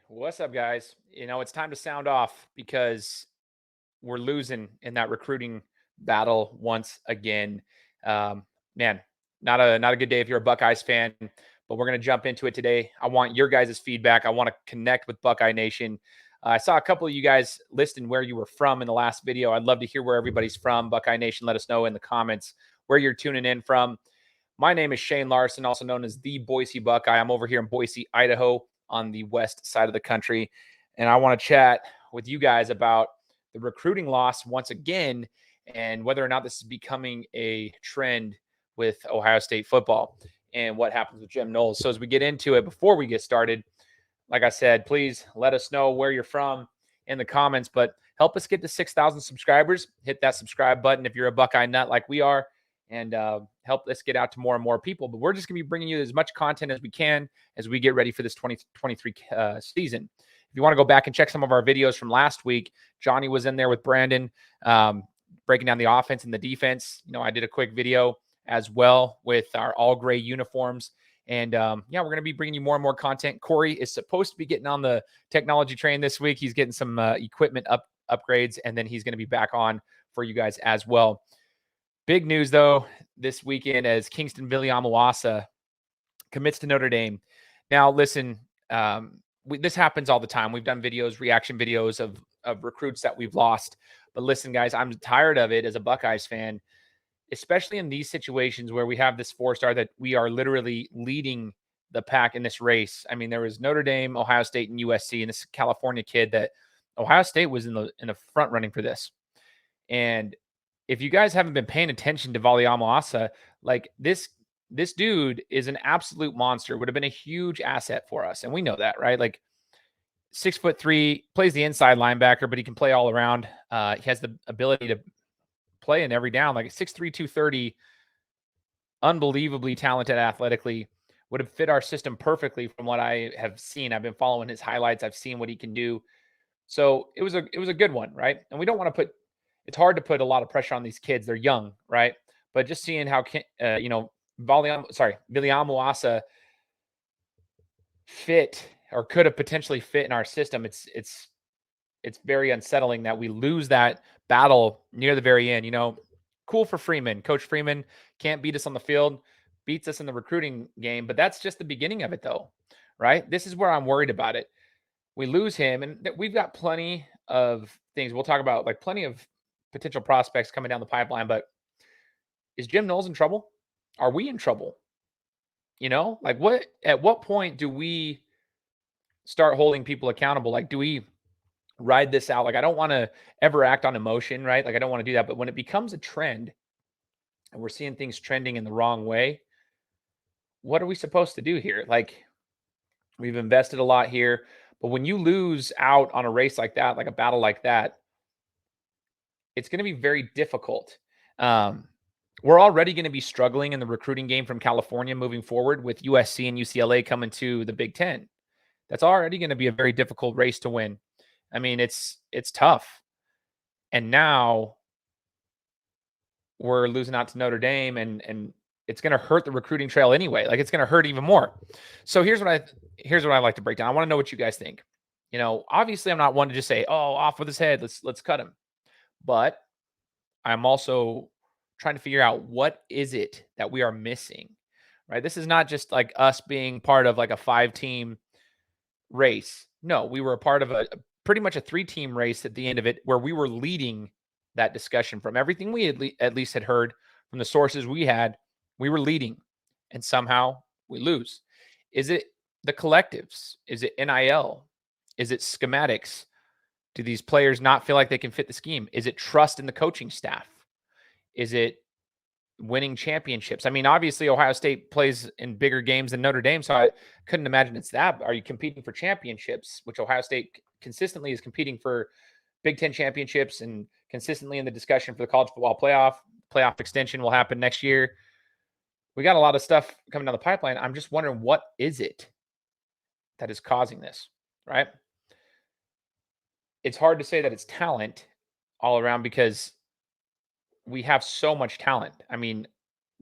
What's up, guys? It's time to sound off because we're losing in that recruiting battle once again. Um, Man, not a good day if you're a Buckeyes fan, but we're gonna jump into it today. I want your guys' feedback. I want to connect with Buckeye Nation. I saw a couple of you guys listing where you were from in the last video. I'd love to hear where everybody's from. Buckeye Nation, let us know in the comments where you're tuning in from. My name is Shane Larson, also known as the Boise Buckeye. I'm over here in Boise, Idaho, on the west side of the country. And I want to chat with you guys about the recruiting loss once again and whether or not this is becoming a trend with Ohio State football and what happens with Jim Knowles. So as we get into it, before we get started, like I said, please let us know where you're from in the comments, but help us get to 6,000 subscribers. Hit that subscribe button if you're a Buckeye nut like we are, and help us get out to more and more people. But we're just going to be bringing you as much content as we can as we get ready for this 2023 season. If you want to go back and check some of our videos from last week, Johnny was in there with Brandon, breaking down the offense and the defense. I did a quick video as well with our all gray uniforms. And we're going to be bringing you more and more content. Corey is supposed to be getting on the technology train this week. He's getting some equipment upgrades, and then he's going to be back on for you guys as well. Big news, though, this weekend as Kyngstonn Viliamu-Asa commits to Notre Dame. Now, listen, this happens all the time. We've done videos, reaction videos of recruits that we've lost. But listen, guys, I'm tired of it as a Buckeyes fan, especially in these situations where we have this four-star that we are literally leading the pack in this race. I mean, there was Notre Dame, Ohio State, and USC, and this California kid that Ohio State was in the front running for this. And if you guys haven't been paying attention to Viliamu-Asa, like this dude is an absolute monster. Would have been a huge asset for us, and we know that, right? Like 6'3", plays the inside linebacker, but he can play all around. He has the ability to play in every down, like 6'3", 230, unbelievably talented athletically, would have fit our system perfectly from what I have seen. I've been following his highlights. I've seen what he can do. So it was a good one, right? And we don't want to put, it's hard to put a lot of pressure on these kids. They're young, right? But just seeing how, Viliamu-Asa fit or could have potentially fit in our system. It's very unsettling that we lose that battle near the very end. Cool for Freeman. Coach Freeman can't beat us on the field, beats us in the recruiting game, but that's just the beginning of it, though, right? This is where I'm worried about it. We lose him, and we've got plenty of things. We'll talk about, like, plenty of potential prospects coming down the pipeline, but is Jim Knowles in trouble? Are we in trouble? Like, at what point do we start holding people accountable? Like, do we ride this out? Like, I don't want to ever act on emotion, right? Like, I don't want to do that. But when it becomes a trend and we're seeing things trending in the wrong way, what are we supposed to do here? Like, we've invested a lot here, but when you lose out on a race like that, like a battle like that, it's going to be very difficult. We're already going to be struggling in the recruiting game from California moving forward with USC and UCLA coming to the Big Ten. That's already going to be a very difficult race to win. I mean, it's tough. And now we're losing out to Notre Dame, and it's going to hurt the recruiting trail anyway. Like, it's going to hurt even more. So here's what I like to break down. I want to know what you guys think. Obviously I'm not one to just say, "Oh, off with his head. Let's cut him." But I'm also trying to figure out, what is it that we are missing, right? This is not just like us being part of like a 5-team race. No, we were a part of a pretty much a 3-team race at the end of it, where we were leading that discussion. From everything we at least had heard from the sources we had, we were leading, and somehow we lose. Is it the collectives? Is it NIL? Is it schematics? Do these players not feel like they can fit the scheme? Is it trust in the coaching staff? Is it winning championships? I mean, obviously Ohio State plays in bigger games than Notre Dame, so I couldn't imagine it's that. Are you competing for championships, which Ohio State consistently is competing for Big Ten championships and consistently in the discussion for the college football playoff extension will happen next year. We got a lot of stuff coming down the pipeline. I'm just wondering, what is it that is causing this, right? It's hard to say that it's talent all around because we have so much talent. I mean,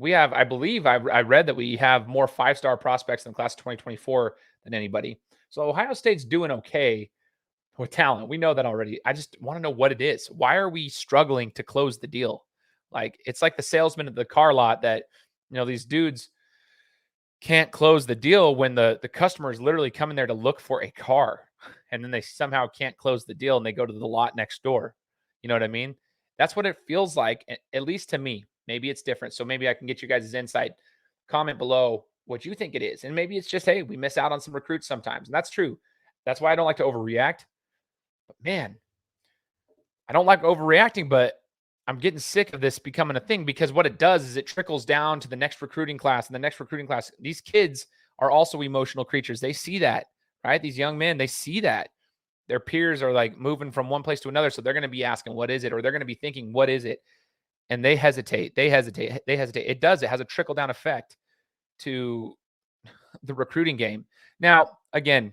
I believe I read that we have more 5-star prospects in the class of 2024 than anybody. So Ohio State's doing okay with talent. We know that already. I just want to know what it is. Why are we struggling to close the deal? Like, it's like the salesman at the car lot that, these dudes can't close the deal when the customer is literally coming there to look for a car, and then they somehow can't close the deal and they go to the lot next door. You know what I mean? That's what it feels like, at least to me. Maybe it's different. So maybe I can get you guys' insight. Comment below what you think it is. And maybe it's just, hey, we miss out on some recruits sometimes. And that's true. That's why I don't like to overreact. But man, I don't like overreacting, but I'm getting sick of this becoming a thing, because what it does is it trickles down to the next recruiting class and the next recruiting class. These kids are also emotional creatures. They see that, right? These young men, they see that their peers are like moving from one place to another. So they're going to be asking, what is it? Or they're going to be thinking, what is it? And they hesitate. They hesitate. They hesitate. It has a trickle down effect to the recruiting game. Now, again,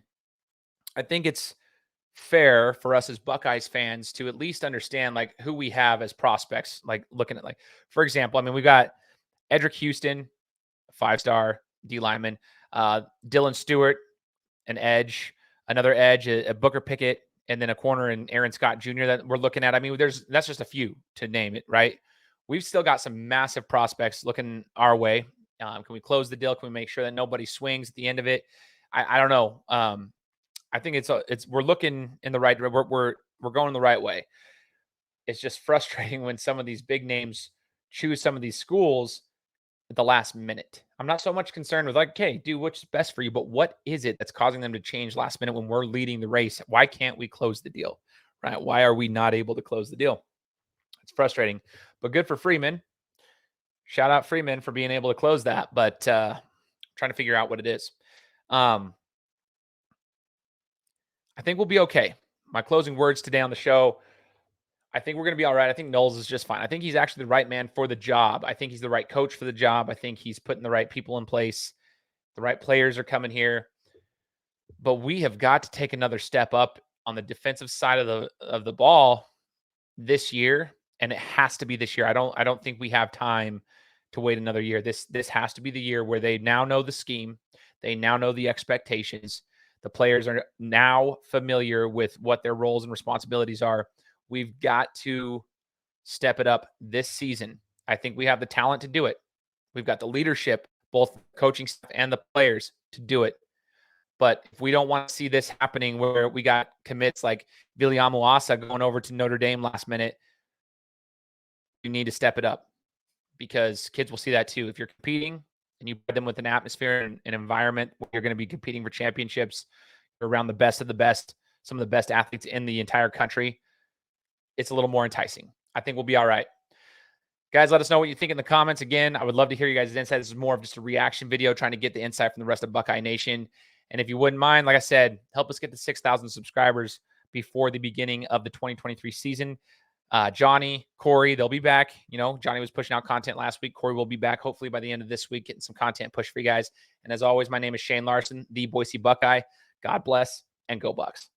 I think it's fair for us as Buckeyes fans to at least understand like who we have as prospects. Like, looking at, like, for example, I mean, we got Edric Houston, 5-star D lineman, Dylan Stewart, an edge, another edge, a Booker Pickett, and then a corner in Aaron Scott Jr. that we're looking at. I mean, that's just a few to name it, right? We've still got some massive prospects looking our way. Can we close the deal? Can we make sure that nobody swings at the end of it? I don't know. I think we're looking in the right, we're going the right way. It's just frustrating when some of these big names choose some of these schools at the last minute. I'm not so much concerned with, like, okay, do what's best for you, but what is it that's causing them to change last minute when we're leading the race? Why can't we close the deal? Right? Why are we not able to close the deal? It's frustrating, but good for Freeman. Shout out Freeman for being able to close that, but trying to figure out what it is. I think we'll be okay. My closing words today on the show, I think we're going to be all right. I think Knowles is just fine. I think he's actually the right man for the job. I think he's the right coach for the job. I think he's putting the right people in place. The right players are coming here. But we have got to take another step up on the defensive side of the ball this year, and it has to be this year. I don't think we have time to wait another year. This has to be the year where they now know the scheme. They now know the expectations. The players are now familiar with what their roles and responsibilities are. We've got to step it up this season. I think we have the talent to do it. We've got the leadership, both coaching staff and the players, to do it. But if we don't want to see this happening where we got commits like Viliamu-Asa going over to Notre Dame last minute, you need to step it up, because kids will see that too. If you're competing and you put them with an atmosphere and an environment where you're going to be competing for championships, you're around the best of the best, some of the best athletes in the entire country, it's a little more enticing. I think we'll be all right. Guys, let us know what you think in the comments. Again, I would love to hear you guys' insight. This is more of just a reaction video, trying to get the insight from the rest of Buckeye Nation. And if you wouldn't mind, like I said, help us get to 6,000 subscribers before the beginning of the 2023 season. Johnny, Corey, they'll be back. Johnny was pushing out content last week. Corey will be back hopefully by the end of this week, getting some content pushed for you guys. And as always, my name is Shane Larson, the Boise Buckeye. God bless and go Bucks.